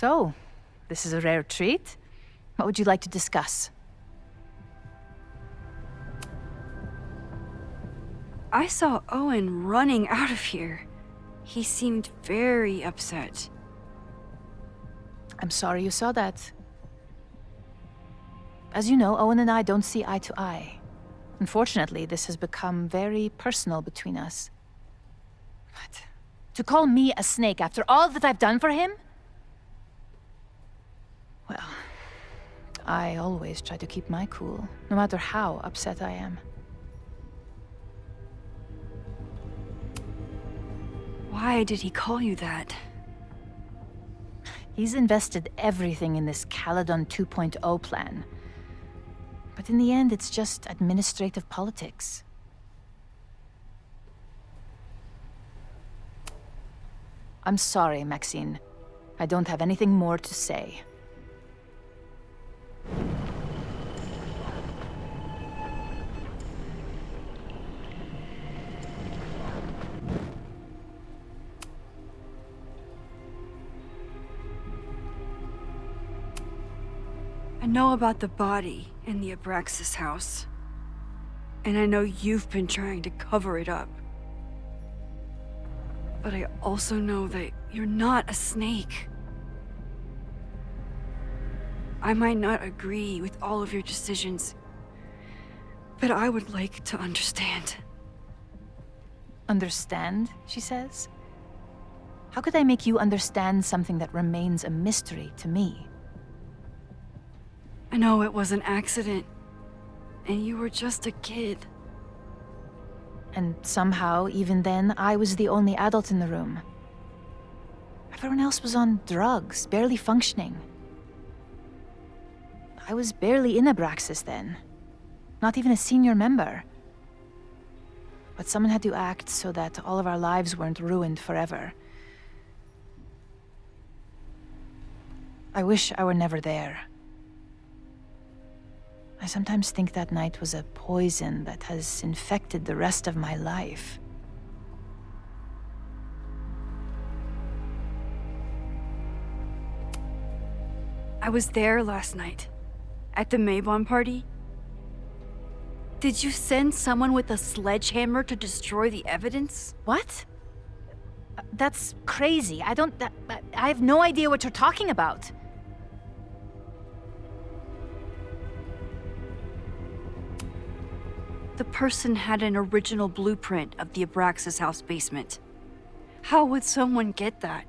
So, this is a rare treat. What would you like to discuss? I saw Owen running out of here. He seemed very upset. I'm sorry you saw that. As you know, Owen and I don't see eye to eye. Unfortunately, this has become very personal between us. But to call me a snake after all that I've done for him? Well, I always try to keep my cool, no matter how upset I am. Why did he call you that? He's invested everything in this Caledon 2.0 plan. But in the end, it's just administrative politics. I'm sorry, Maxine. I don't have anything more to say. I know about the body in the Abraxas house. And I know you've been trying to cover it up. But I also know that you're not a snake. I might not agree with all of your decisions, but I would like to understand. Understand, she says? How could I make you understand something that remains a mystery to me? I know it was an accident, and you were just a kid. And somehow, even then, I was the only adult in the room. Everyone else was on drugs, barely functioning. I was barely in Abraxas then. Not even a senior member. But someone had to act so that all of our lives weren't ruined forever. I wish I were never there. I sometimes think that night was a poison that has infected the rest of my life. I was there last night, at the Maybon party. Did you send someone with a sledgehammer to destroy the evidence? What? That's crazy. I have no idea what you're talking about. The person had an original blueprint of the Abraxas house basement. How would someone get that?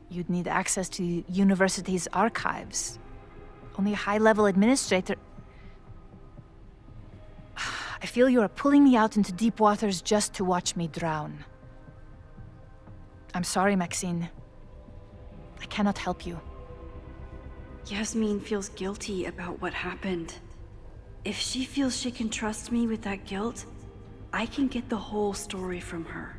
You'd need access to the university's archives. Only a high-level administrator... I feel you are pulling me out into deep waters just to watch me drown. I'm sorry, Maxine. I cannot help you. Yasmin feels guilty about what happened. If she feels she can trust me with that guilt, I can get the whole story from her.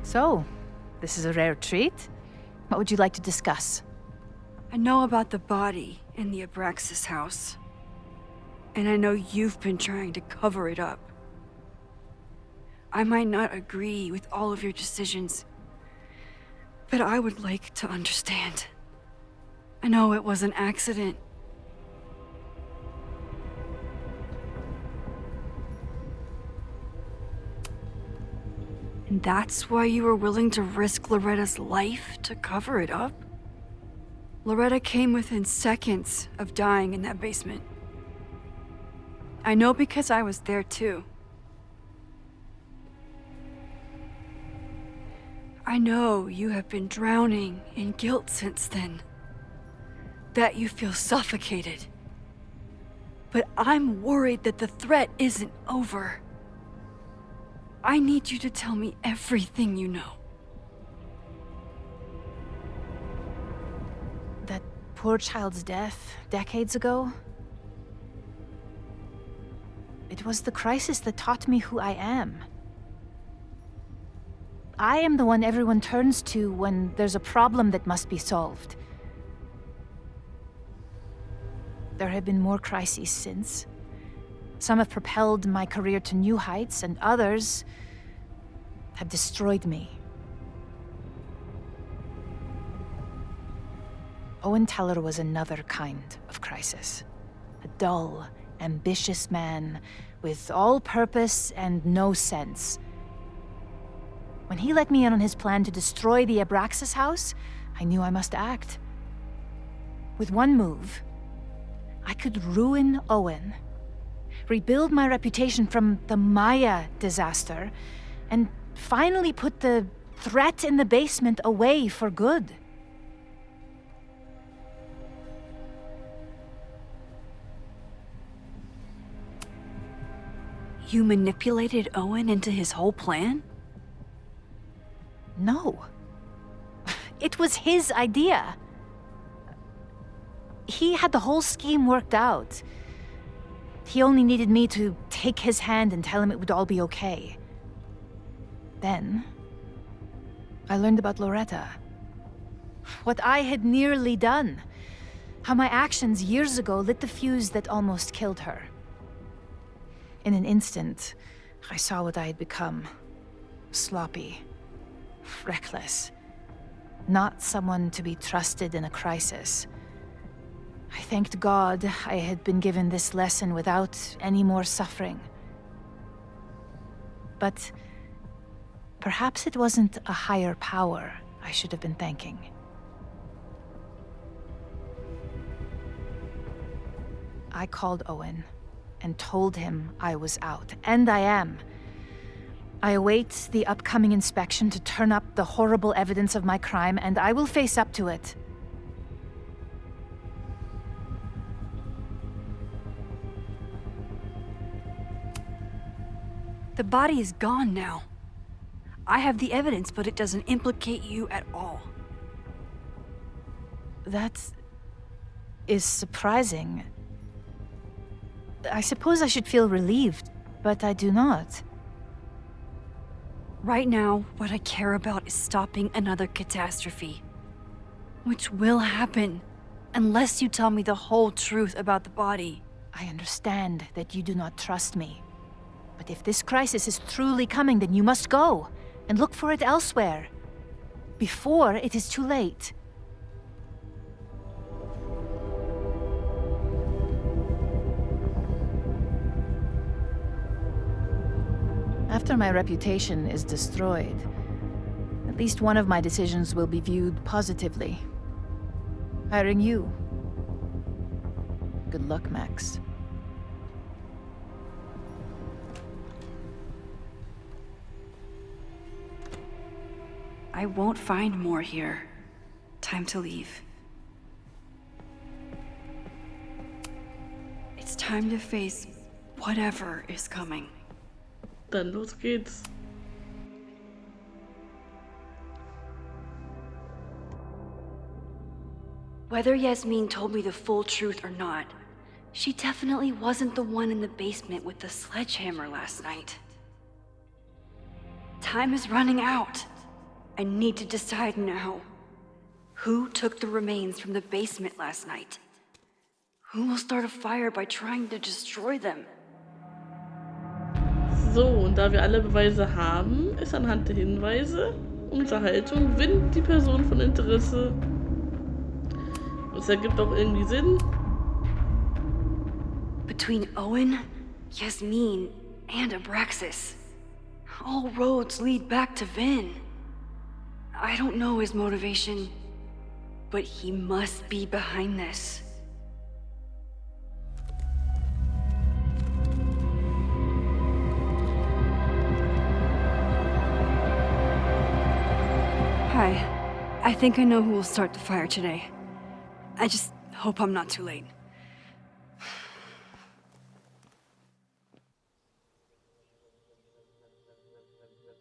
So, this is a rare treat. What would you like to discuss? I know about the body in the Abraxas house. And I know you've been trying to cover it up. I might not agree with all of your decisions, but I would like to understand. I know it was an accident. And that's why you were willing to risk Loretta's life to cover it up? Loretta came within seconds of dying in that basement. I know because I was there too. I know you have been drowning in guilt since then. That you feel suffocated. But I'm worried that the threat isn't over. I need you to tell me everything you know. That poor child's death decades ago? It was the crisis that taught me who I am. I am the one everyone turns to when there's a problem that must be solved. There have been more crises since. Some have propelled my career to new heights, and others have destroyed me. Owen Teller was another kind of crisis. A dull, ambitious man with all purpose and no sense. When he let me in on his plan to destroy the Abraxas house, I knew I must act. With one move, I could ruin Owen, rebuild my reputation from the Maya disaster, and finally put the threat in the basement away for good. You manipulated Owen into his whole plan? No. It was his idea. He had the whole scheme worked out. He only needed me to take his hand and tell him it would all be okay. Then, I learned about Loretta. What I had nearly done. How my actions years ago lit the fuse that almost killed her. In an instant, I saw what I had become. Sloppy. Reckless. Not someone to be trusted in a crisis. I thanked God I had been given this lesson without any more suffering. But perhaps it wasn't a higher power I should have been thanking. I called Owen and told him I was out, and I am. I await the upcoming inspection to turn up the horrible evidence of my crime, and I will face up to it. The body is gone now. I have the evidence, but it doesn't implicate you at all. That is surprising. I suppose I should feel relieved, but I do not. Right now, what I care about is stopping another catastrophe. Which will happen, unless you tell me the whole truth about the body. I understand that you do not trust me. But if this crisis is truly coming, then you must go and look for it elsewhere. Before it is too late. After my reputation is destroyed, at least one of my decisions will be viewed positively. Hiring you. Good luck, Max. I won't find more here. Time to leave. It's time to face whatever is coming. Dann los geht's. Whether Yasmin told me the full truth or not, she definitely wasn't the one in the basement with the sledgehammer last night. Time is running out. I need to decide now. Who took the remains from the basement last night? Who will start a fire by trying to destroy them? So, und da wir alle Beweise haben, ist anhand der Hinweise unsere Haltung, wenn die Person von Interesse. Es ergibt auch irgendwie Sinn. Between Owen, Yasmin, and Abraxas, all roads lead back to Vin. I don't know his motivation, but he must be behind this. Hi. I think I know who will start the fire today. I just hope I'm not too late.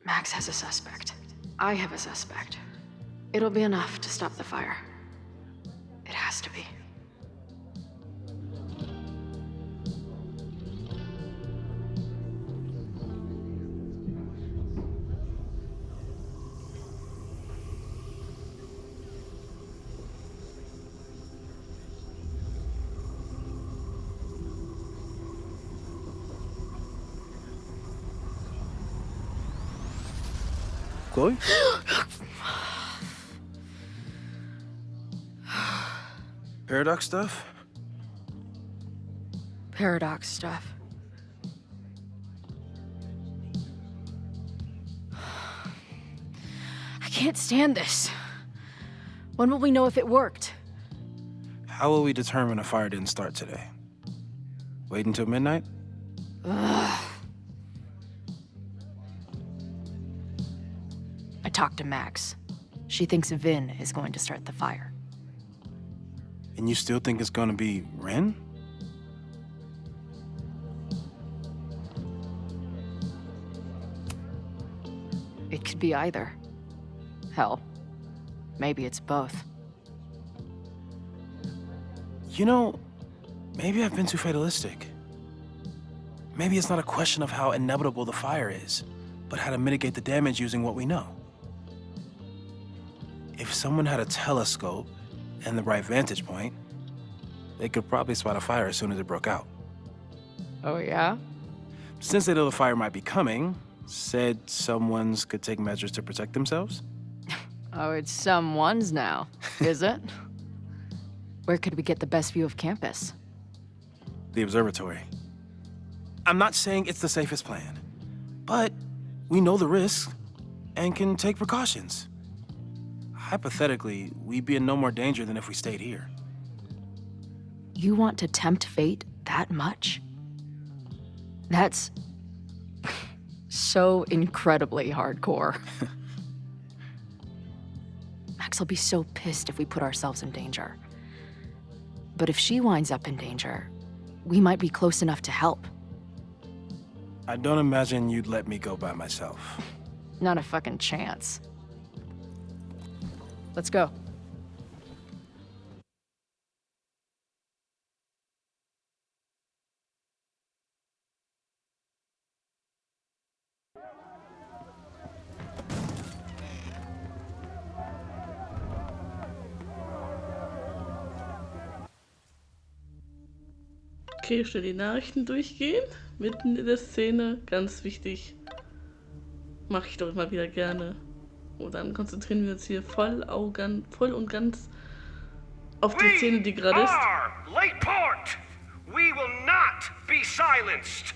Max has a suspect. I have a suspect. It'll be enough to stop the fire. It has to be. Chloe? Paradox stuff? Paradox stuff. I can't stand this. When will we know if it worked? How will we determine a fire didn't start today? Wait until midnight? Ugh. I talked to Max. She thinks Vin is going to start the fire. And you still think it's gonna be Ren? It could be either. Hell, maybe it's both. You know, maybe I've been too fatalistic. Maybe it's not a question of how inevitable the fire is, but how to mitigate the damage using what we know. If someone had a telescope and the right vantage point, they could probably spot a fire as soon as it broke out. Oh, yeah? Since they know the fire might be coming, said someone's could take measures to protect themselves? Oh, it's someone's now, is it? Where could we get the best view of campus? The observatory. I'm not saying it's the safest plan, but we know the risks and can take precautions. Hypothetically, we'd be in no more danger than if we stayed here. You want to tempt fate that much? That's so incredibly hardcore. Max will be so pissed if we put ourselves in danger. But if she winds up in danger, we might be close enough to help. I don't imagine you'd let me go by myself. Not a fucking chance. Let's go. Okay, schnell die Nachrichten durchgehen. Mitten in der Szene, ganz wichtig. Mache ich doch immer wieder gerne. Und dann konzentrieren wir uns hier voll und ganz auf die Szene, die gerade ist. Late port! We will not be silenced!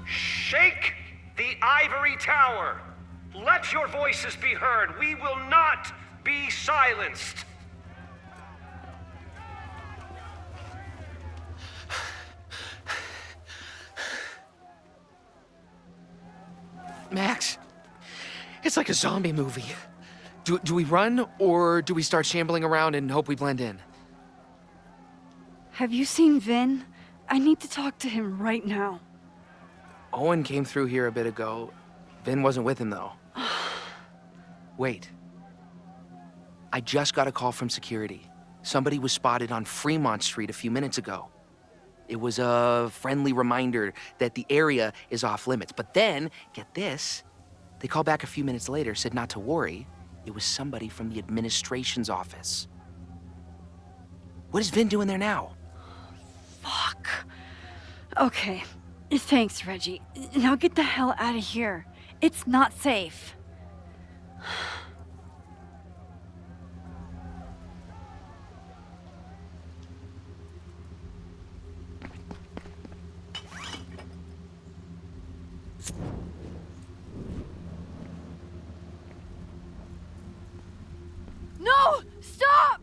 Shake the ivory tower! Let your voices be heard! We will not be silenced! Max, it's like a zombie movie. Do we run, or do we start shambling around and hope we blend in? Have you seen Vin? I need to talk to him right now. Owen came through here a bit ago. Vin wasn't with him, though. Wait. I just got a call from security. Somebody was spotted on Fremont Street a few minutes ago. It was a friendly reminder that the area is off limits. But then, get this, they called back a few minutes later, said not to worry. It was somebody from the administration's office. What is Vin doing there now? Fuck. Okay. Thanks, Reggie. Now get the hell out of here. It's not safe. No! Stop!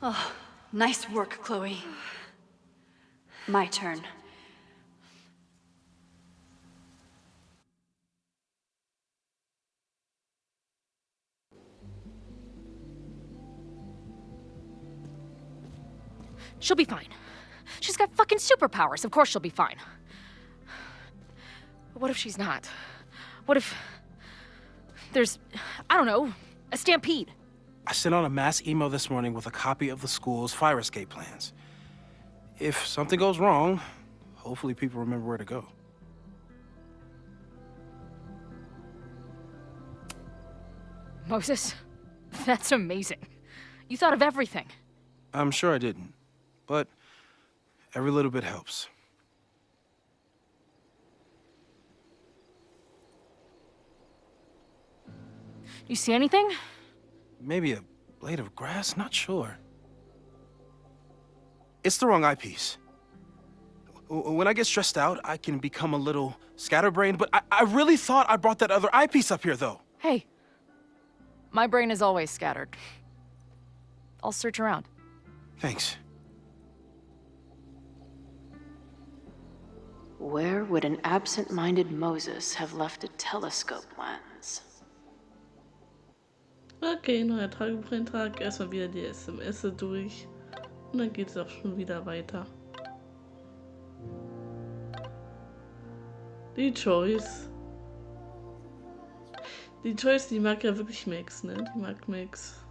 Oh, nice work, Chloe. My turn. She'll be fine. She's got fucking superpowers. Of course she'll be fine. But what if she's not? What if there's, I don't know, a stampede? I sent out a mass email this morning with a copy of the school's fire escape plans. If something goes wrong, hopefully people remember where to go. Moses, that's amazing. You thought of everything. I'm sure I didn't, but every little bit helps. You see anything? Maybe a blade of grass? Not sure. It's the wrong eyepiece. When I get stressed out, I can become a little scatterbrained, but I really thought I brought that other eyepiece up here, though. Hey, my brain is always scattered. I'll search around. Thanks. Where would an absent-minded Moses have left a telescope lens? Okay, neuer Tagebucheintrag. Erstmal wieder die SMS durch. Und dann geht es auch schon wieder weiter. Die Choice. Die Choice, die mag ja wirklich Max, ne? Die mag Max.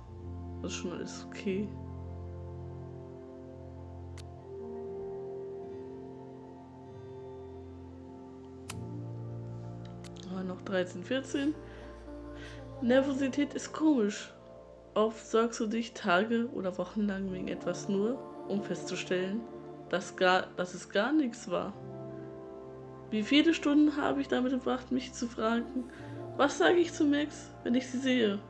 Das ist schon alles okay. Aber noch 13, 14. Nervosität ist komisch. Oft sorgst du dich Tage oder Wochen lang wegen etwas nur, um festzustellen, dass es gar nichts war. Wie viele Stunden habe ich damit verbracht, mich zu fragen, was sage ich zu Max, wenn ich sie sehe,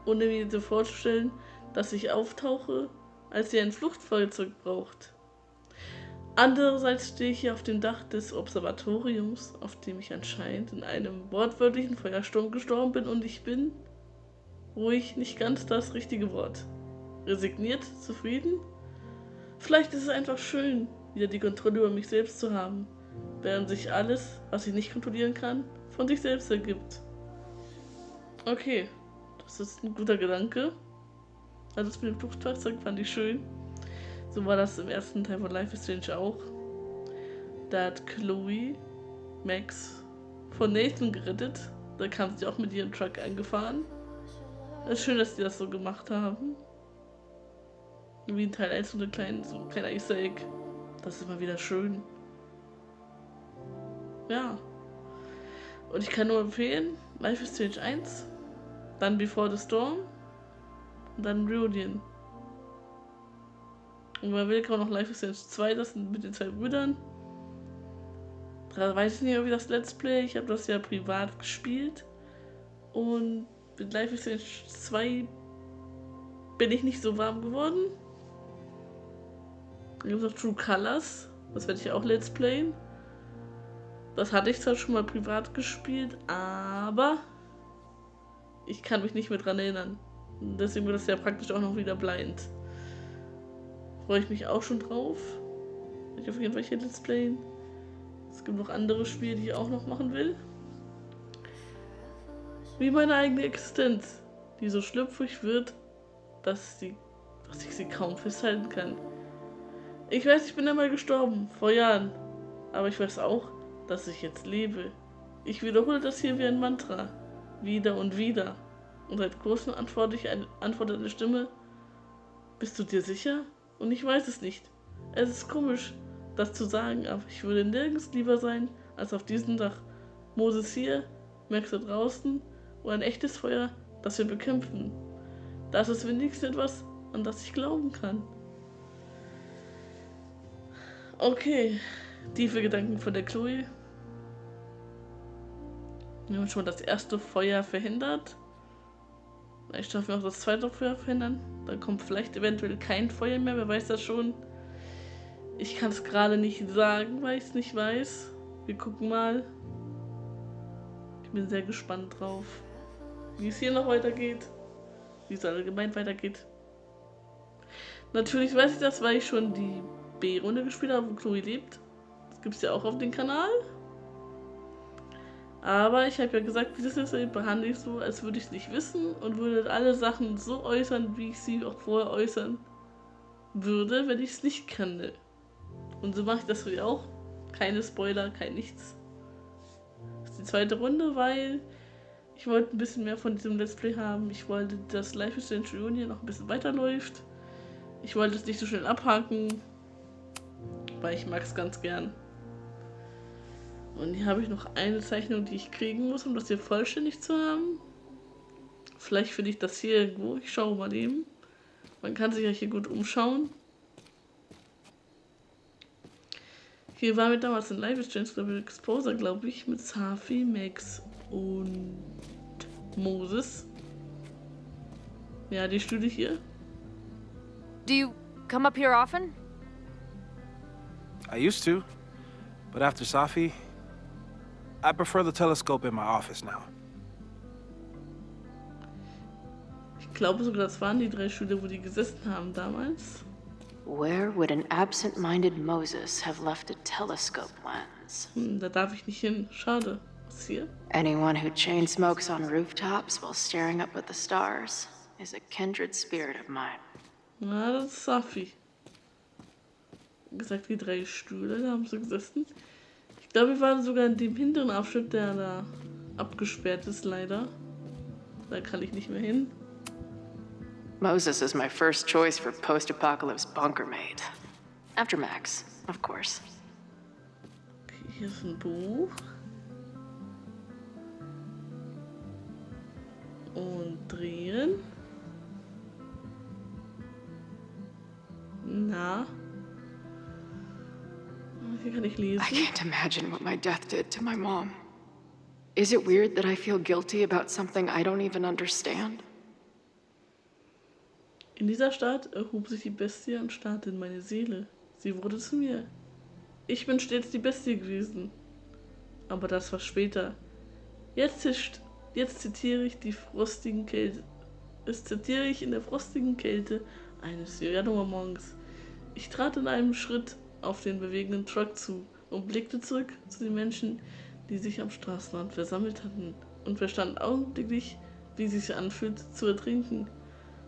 ohne mir so vorzustellen, dass ich auftauche, als sie ein Fluchtfahrzeug braucht. Andererseits stehe ich hier auf dem Dach des Observatoriums, auf dem ich anscheinend in einem wortwörtlichen Feuersturm gestorben bin, und ich bin ruhig, nicht ganz das richtige Wort. Resigniert, zufrieden? Vielleicht ist es einfach schön, wieder die Kontrolle über mich selbst zu haben, während sich alles, was ich nicht kontrollieren kann, von sich selbst ergibt. Okay, das ist ein guter Gedanke. Also das mit dem Fluchtfahrzeug fand ich schön. So war das im ersten Teil von Life is Strange auch. Da hat Chloe Max von Nathan gerettet. Da kam sie auch mit ihrem Truck angefahren. Es ist schön, dass die das so gemacht haben. Wie in Teil 1 so ein kleiner Easter Egg. Das ist immer wieder schön. Ja. Und ich kann nur empfehlen, Life is Strange 1, dann Before the Storm und dann Reunion. Und man will auch noch Life is Strange 2, das sind mit den zwei Brüdern. Da weiß ich nicht, ob ich das Let's Play, ich habe das ja privat gespielt. Und mit Life is Strange 2 bin ich nicht so warm geworden. Dann gibt es noch True Colors, das werde ich ja auch Let's Playen. Das hatte ich zwar schon mal privat gespielt, aber ich kann mich nicht mehr dran erinnern. Und deswegen wird das ja praktisch auch noch wieder blind. Freue ich mich auch schon drauf. Ich auf jeden Fall hier Let's Playen. Es gibt noch andere Spiele, die ich auch noch machen will. Wie meine eigene Existenz, die so schlüpfrig wird, dass ich sie kaum festhalten kann. Ich weiß, ich bin einmal gestorben, vor Jahren. Aber ich weiß auch, dass ich jetzt lebe. Ich wiederhole das hier wie ein Mantra. Wieder und wieder. Und seit kurzem antwortet eine Stimme: Bist du dir sicher? Und ich weiß es nicht. Es ist komisch, das zu sagen, aber ich würde nirgends lieber sein, als auf diesem Dach. Moses hier, Max da draußen und ein echtes Feuer, das wir bekämpfen. Das ist wenigstens etwas, an das ich glauben kann. Okay, tiefe Gedanken von der Chloe. Wir haben schon das erste Feuer verhindert. Ich darf mir auch das zweite Feuer verhindern. Dann kommt vielleicht eventuell kein Feuer mehr, wer weiß das schon. Ich kann es gerade nicht sagen, weil ich es nicht weiß. Wir gucken mal. Ich bin sehr gespannt drauf, wie es hier noch weitergeht. Wie es allgemein weitergeht. Natürlich weiß ich das, weil ich schon die B-Runde gespielt habe, wo Chloe lebt. Das gibt es ja auch auf dem Kanal. Aber ich habe ja gesagt, dieses Episode behandle ich so, als würde ich es nicht wissen und würde alle Sachen so äußern, wie ich sie auch vorher äußern würde, wenn ich es nicht kannte. Und so mache ich das hier auch. Keine Spoiler, kein nichts. Das ist die zweite Runde, weil ich wollte ein bisschen mehr von diesem Let's Play haben. Ich wollte, dass Life is Strange Reunion noch ein bisschen weiterläuft. Ich wollte es nicht so schnell abhaken, weil ich mag es ganz gern. Und hier habe ich noch eine Zeichnung, die ich kriegen muss, um das hier vollständig zu haben. Vielleicht finde ich das hier irgendwo. Ich schaue mal eben. Man kann sich ja hier gut umschauen. Hier waren wir damals in Life is Strange Exposure, glaube ich, mit Safi, Max und Moses. Ja, die Stühle hier. Do you come up here often? I used to, but after Safi, I prefer the telescope in my office now. Ich glaube sogar, das waren die 3 Stühle, wo die gesessen haben damals. Where would an absent-minded Moses have left a telescope lens? Da darf ich nicht hin. Schade. Was ist hier? Anyone who chain smokes on rooftops while staring up at the stars is a kindred spirit of mine. Na, das ist Safi. Wie gesagt, die 3 Stühle, da haben sie gesessen. Ich glaube, wir waren sogar in dem hinteren Abschnitt, der da abgesperrt ist, leider. Da kann ich nicht mehr hin. Moses is my first choice for post-apocalypse bunker mate. After Max, of course. Okay, hier ist ein Buch. Und drehen. Na. Hier kann ich lesen. I can't imagine what my death did to my mom. Is it weird that I feel guilty about something I don't even understand? In dieser Stadt erhob sich die Bestie und starrte in meine Seele. Sie wurde zu mir. Ich bin stets die Bestie gewesen. Aber das war später. Jetzt zitiere ich die frostigen Kälte. Jetzt zitiere ich in der frostigen Kälte eines Januarmorgens. Ich trat in einem Schritt auf den bewegenden Truck zu und blickte zurück zu den Menschen, die sich am Straßenrand versammelt hatten, und verstand augenblicklich, wie es sich anfühlt, zu ertrinken.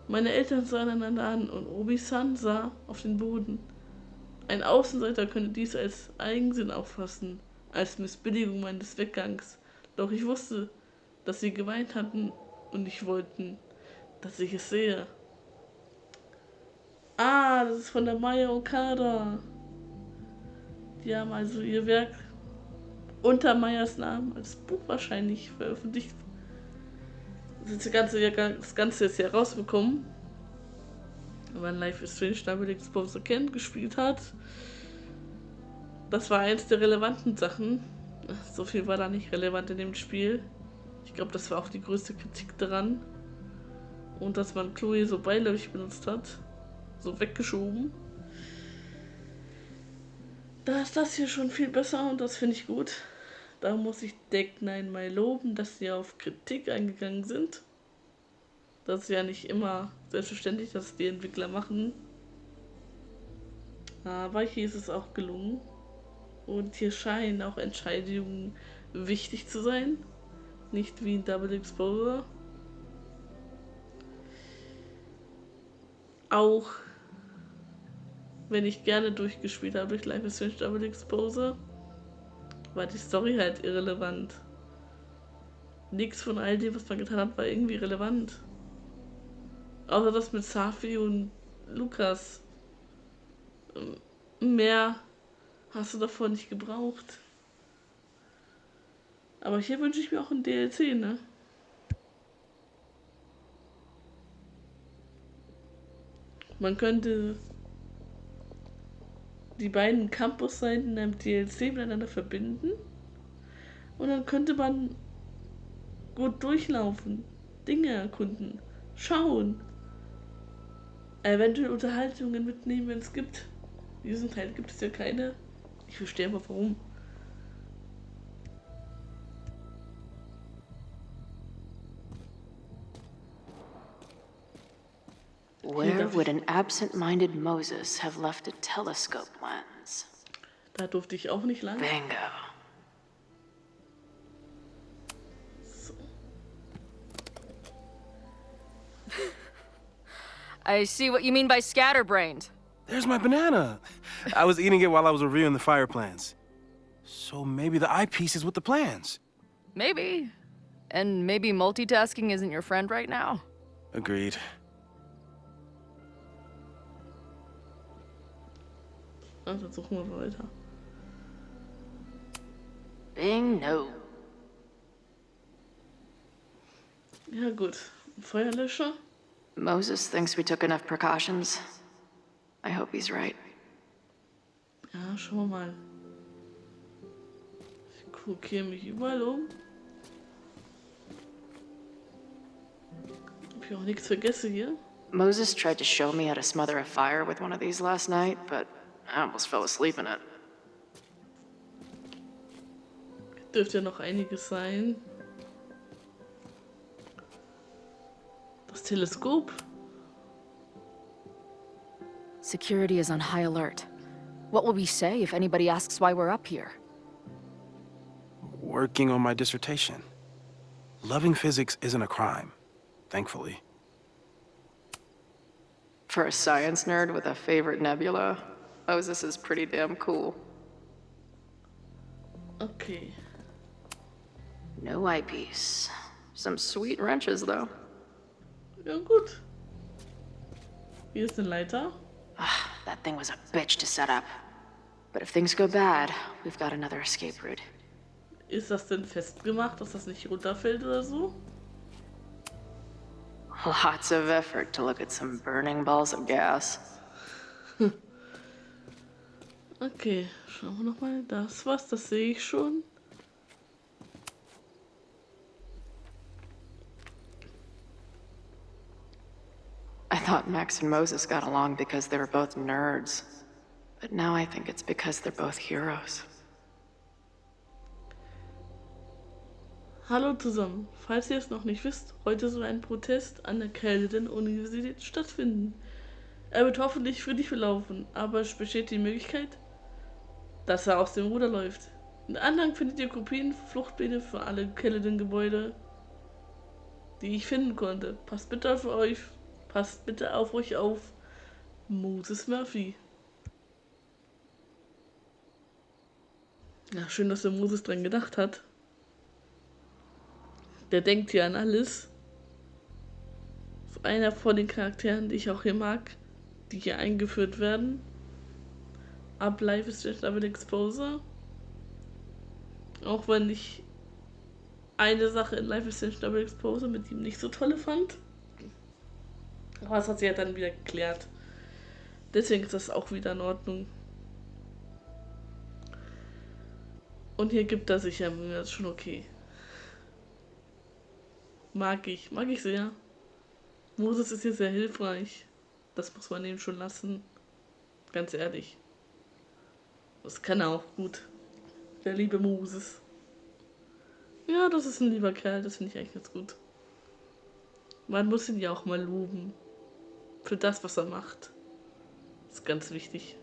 Meine Eltern sahen einander an und Obi-san sah auf den Boden. Ein Außenseiter könnte dies als Eigensinn auffassen, als Missbilligung meines Weggangs. Doch ich wusste, dass sie geweint hatten und nicht wollten, dass ich es sehe. Ah, das ist von der Maya Okada. Die haben also ihr Werk unter Mayas Namen als Buch wahrscheinlich veröffentlicht. Das Ganze ist hier rausbekommen. Wenn man Life is Strange Double Exposure kennt, gespielt hat. Das war eins der relevanten Sachen. So viel war da nicht relevant in dem Spiel. Ich glaube, das war auch die größte Kritik daran. Und dass man Chloe so beiläufig benutzt hat. So weggeschoben. Da ist das hier schon viel besser und das finde ich gut. Da muss ich Deck 9 mal loben, dass sie auf Kritik eingegangen sind. Das ist ja nicht immer selbstverständlich, dass die Entwickler machen. Aber hier ist es auch gelungen. Und hier scheinen auch Entscheidungen wichtig zu sein. Nicht wie in Double Exposure. Auch wenn ich gerne durchgespielt habe durch Life is Strange Double Exposure, war die Story halt irrelevant. Nichts von all dem, was man getan hat, war irgendwie relevant. Außer das mit Safi und Lukas. Mehr hast du davon nicht gebraucht. Aber hier wünsche ich mir auch ein DLC, ne? Man könnte die beiden Campus-Seiten in einem DLC miteinander verbinden und dann könnte man gut durchlaufen, Dinge erkunden, schauen, eventuell Unterhaltungen mitnehmen, wenn es gibt. Diesen Teil gibt es ja keine. Ich verstehe aber warum. Where would an absent-minded Moses have left a telescope lens? Da durfte ich auch nicht lang. Bingo. So. I see what you mean by scatterbrained. There's my banana. I was eating it while I was reviewing the fire plans. So maybe the eyepiece is with the plans. Maybe. And maybe multitasking isn't your friend right now. Agreed. Dann suchen wir weiter. Bing, no. Ja gut, Feuerlöscher? Moses thinks we took enough precautions. I hope he's right. Ja, schauen wir mal. Ich gucke hier mich überall um. Ob ich auch nichts vergesse hier. Moses tried to show me how to smother a fire with one of these last night, but I almost fell asleep in it. Dürfte ja noch einiges sein. Das Teleskop. Security is on high alert. What will we say if anybody asks why we're up here? Working on my dissertation. Loving physics isn't a crime, thankfully. For a science nerd with a favorite nebula, Moses is pretty damn cool. Okay. No eyepiece. Some sweet wrenches, though. Ja, gut. Hier ist eine Leiter. That thing was a bitch to set up. But if things go bad, we've got another escape route. Ist das denn festgemacht, dass das nicht runterfällt oder so? Lots of effort to look at some burning balls of gas. Okay, schauen wir nochmal. Das was, das sehe ich schon. I thought Max and Moses got along because they were both nerds. But now I think it's because they're both heroes. Hallo zusammen. Falls ihr es noch nicht wisst, heute soll ein Protest an der Caledon University stattfinden. Er wird hoffentlich friedlich verlaufen, aber es besteht die Möglichkeit, dass er aus dem Ruder läuft. In der Anhang findet ihr Kopien, Fluchtpläne für alle Caledon-Gebäude, die ich finden konnte. Passt bitte auf euch auf. Moses Murphy. Ja, schön, dass der Moses dran gedacht hat. Der denkt hier an alles. So einer von den Charakteren, die ich auch hier mag, die hier eingeführt werden. Ab Life is just Double Exposure. Auch wenn ich eine Sache in Life is just Double Exposure mit ihm nicht so tolle fand. Aber das hat sie ja dann wieder geklärt. Deswegen ist das auch wieder in Ordnung. Und hier gibt er sich ja, das ist schon okay. Mag ich sehr. Moses ist hier sehr hilfreich. Das muss man ihm schon lassen. Ganz ehrlich. Das kann er auch gut. Der liebe Moses. Ja, das ist ein lieber Kerl, das finde ich eigentlich ganz gut. Man muss ihn ja auch mal loben. Für das, was er macht. Das ist ganz wichtig.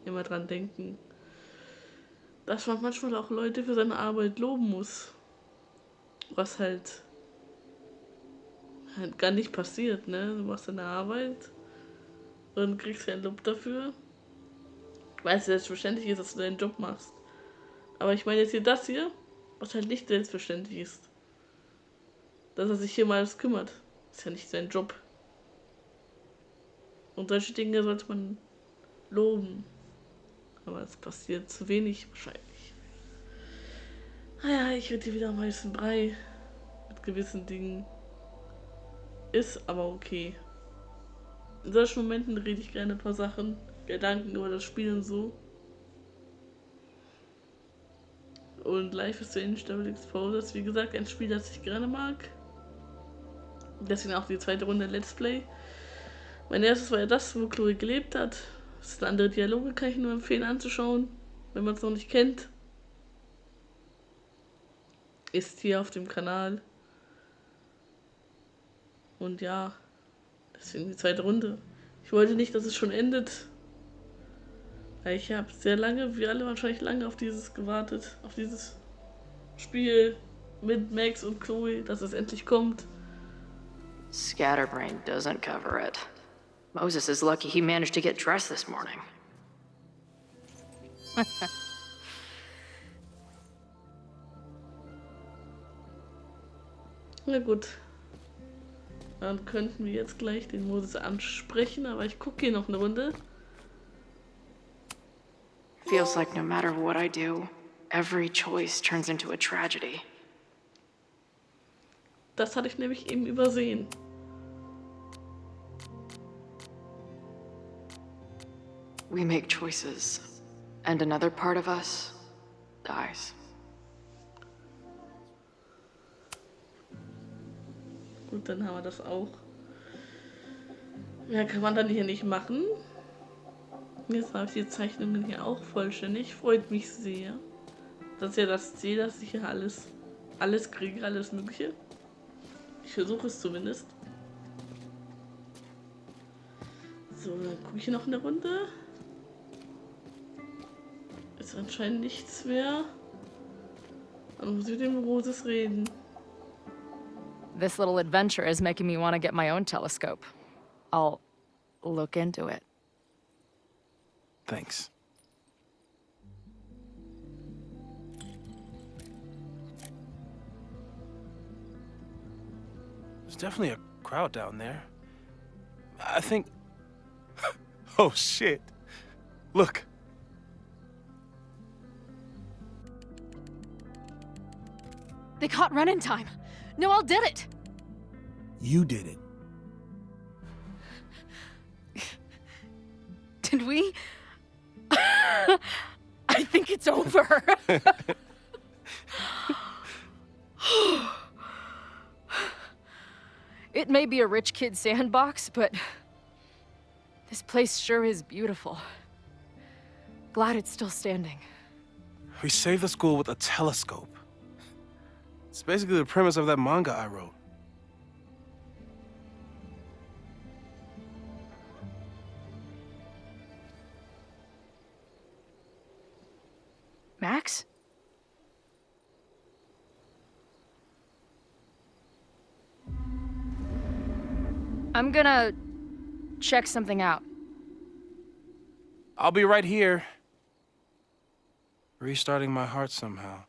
Immer dran denken, dass man manchmal auch Leute für seine Arbeit loben muss. Was halt gar nicht passiert, ne? Du machst deine Arbeit und kriegst kein Lob dafür. Weil es selbstverständlich ist, dass du deinen Job machst. Aber ich meine jetzt hier das hier, was halt nicht selbstverständlich ist. Dass er sich hier mal alles kümmert. Ist ja nicht sein Job. Und solche Dinge sollte man loben. Aber es passiert zu wenig wahrscheinlich. Naja, ich werde hier wieder am heißen Brei mit gewissen Dingen. Ist aber okay. In solchen Momenten rede ich gerne ein paar Sachen, Gedanken über das Spiel und so. Und Life is Strange Double Exposure ist wie gesagt ein Spiel, das ich gerne mag. Deswegen auch die zweite Runde Let's Play. Mein erstes war ja das, wo Chloe gelebt hat. Das sind andere Dialoge, kann ich nur empfehlen anzuschauen, wenn man es noch nicht kennt. Ist hier auf dem Kanal. Und ja, deswegen die zweite Runde. Ich wollte nicht, dass es schon endet. Weil ich habe sehr lange, wie alle wahrscheinlich lange auf dieses gewartet. Auf dieses Spiel mit Max und Chloe, dass es endlich kommt. Scatterbrain doesn't cover it. Moses is lucky he managed to get dressed this morning. Na gut. Dann könnten wir jetzt gleich den Moses ansprechen, aber ich gucke hier noch eine Runde. Feels like no matter what I do, every choice turns into a tragedy. Das hatte ich nämlich eben übersehen. we make choices, and another part of us dies. Gut, dann haben wir das auch. Mehr kann man dann hier nicht machen. Jetzt habe ich die Zeichnungen hier auch vollständig. Freut mich sehr. Das ist ja das Ziel, dass ich hier alles kriege, alles Mögliche. Ich versuche es zumindest. So, dann gucke ich noch eine Runde. Ist anscheinend nichts mehr. Dann muss ich mit dem Roses reden. This little adventure is making me want to get my own telescope. I'll look into it. Thanks. There's definitely a crowd down there. I think... Oh, shit. Look. They caught Ren in time. Noel did it. You did it. Did we? I think it's over. It may be a rich kid's sandbox, but this place sure is beautiful. Glad it's still standing. We saved the school with a telescope. It's basically the premise of that manga I wrote. Max? I'm gonna check something out. I'll be right here. Restarting my heart somehow.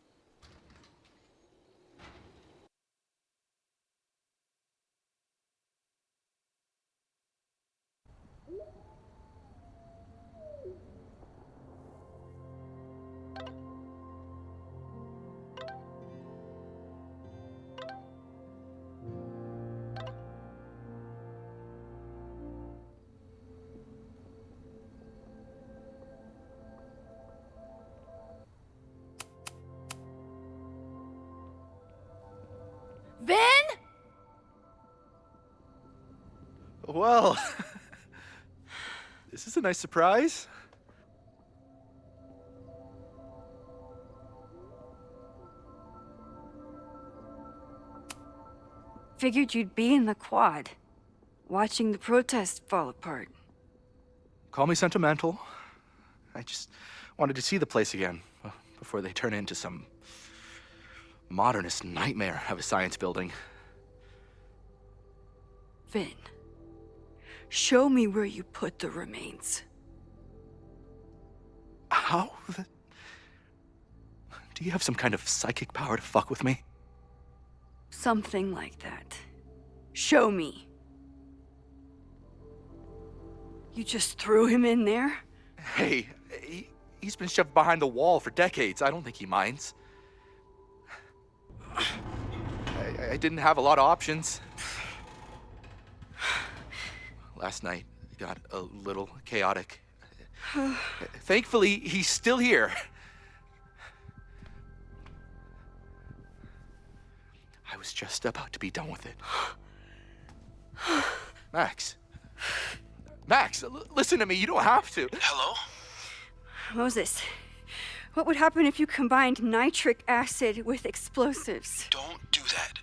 Vin? Well, this is a nice surprise. Figured you'd be in the quad, watching the protest fall apart. Call me sentimental. I just wanted to see the place again before they turn into some modernist nightmare of a science building. Vin, show me where you put the remains. How the... Do you have some kind of psychic power to fuck with me? Something like that. Show me. You just threw him in there? Hey, he's been shoved behind the wall for decades. I don't think he minds. I didn't have a lot of options. Last night got a little chaotic. Thankfully, he's still here. I was just about to be done with it. Max. Max, listen to me. You don't have to. Hello? Moses, what would happen if you combined nitric acid with explosives? Don't do that.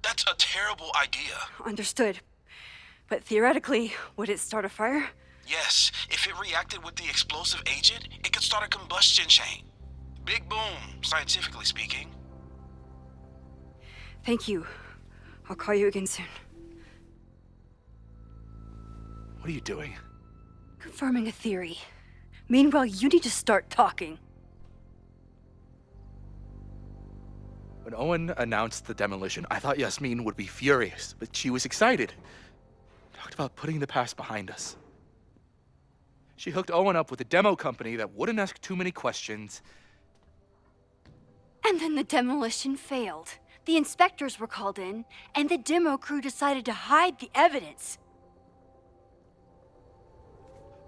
That's a terrible idea. Understood. But theoretically, would it start a fire? Yes, if it reacted with the explosive agent, it could start a combustion chain. Big boom, scientifically speaking. Thank you. I'll call you again soon. What are you doing? Confirming a theory. Meanwhile, you need to start talking. When Owen announced the demolition, I thought Yasmin would be furious, but she was excited. Talked about putting the past behind us. She hooked Owen up with a demo company that wouldn't ask too many questions. And then the demolition failed. The inspectors were called in, and the demo crew decided to hide the evidence.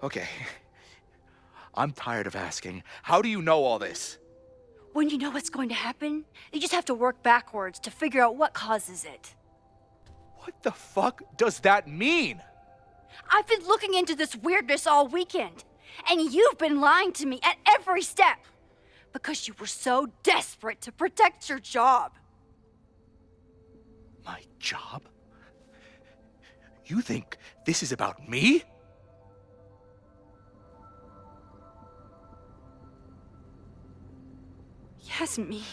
Okay. I'm tired of asking. How do you know all this? When you know what's going to happen, you just have to work backwards to figure out what causes it. What the fuck does that mean? I've been looking into this weirdness all weekend, and you've been lying to me at every step because you were so desperate to protect your job. My job? You think this is about me? Yasmin.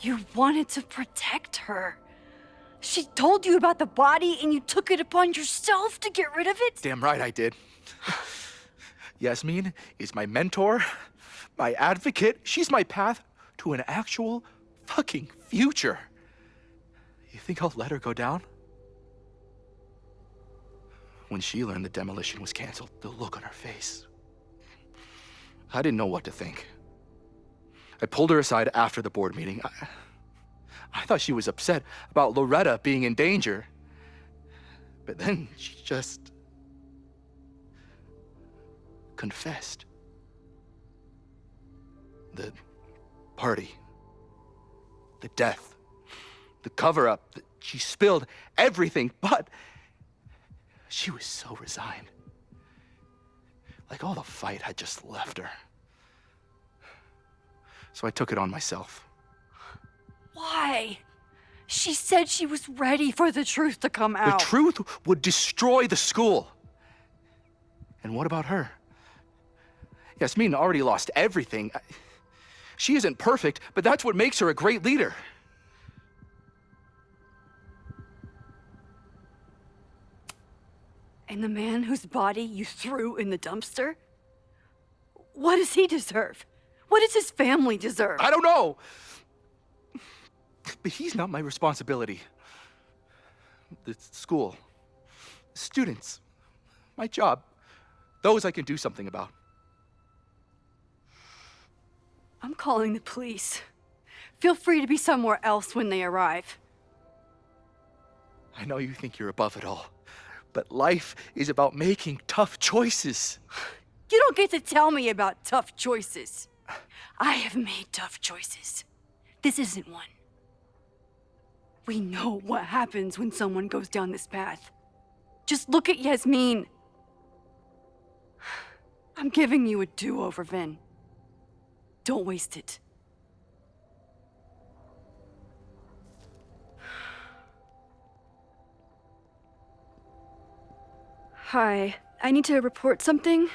You wanted to protect her. She told you about the body and you took it upon yourself to get rid of it? Damn right I did. Yasmin is my mentor, my advocate. She's my path to an actual fucking future. You think I'll let her go down? When she learned the demolition was canceled, the look on her face. I didn't know what to think. I pulled her aside after the board meeting. I thought she was upset about Loretta being in danger. But then she just confessed. The party, the death, the cover-up, she spilled everything, but she was so resigned. Like all the fight had just left her. So I took it on myself. Why? She said she was ready for the truth to come out. The truth would destroy the school. And what about her? Yasmin already lost everything. She isn't perfect, but that's what makes her a great leader. And the man whose body you threw in the dumpster? What does he deserve? What does his family deserve? I don't know. But he's not my responsibility. The school, the students, my job, those I can do something about. I'm calling the police. Feel free to be somewhere else when they arrive. I know you think you're above it all, but life is about making tough choices. You don't get to tell me about tough choices. I have made tough choices. This isn't one. We know what happens when someone goes down this path. Just look at Yasmin. I'm giving you a do-over, Vin. Don't waste it. Hi, I need to report something.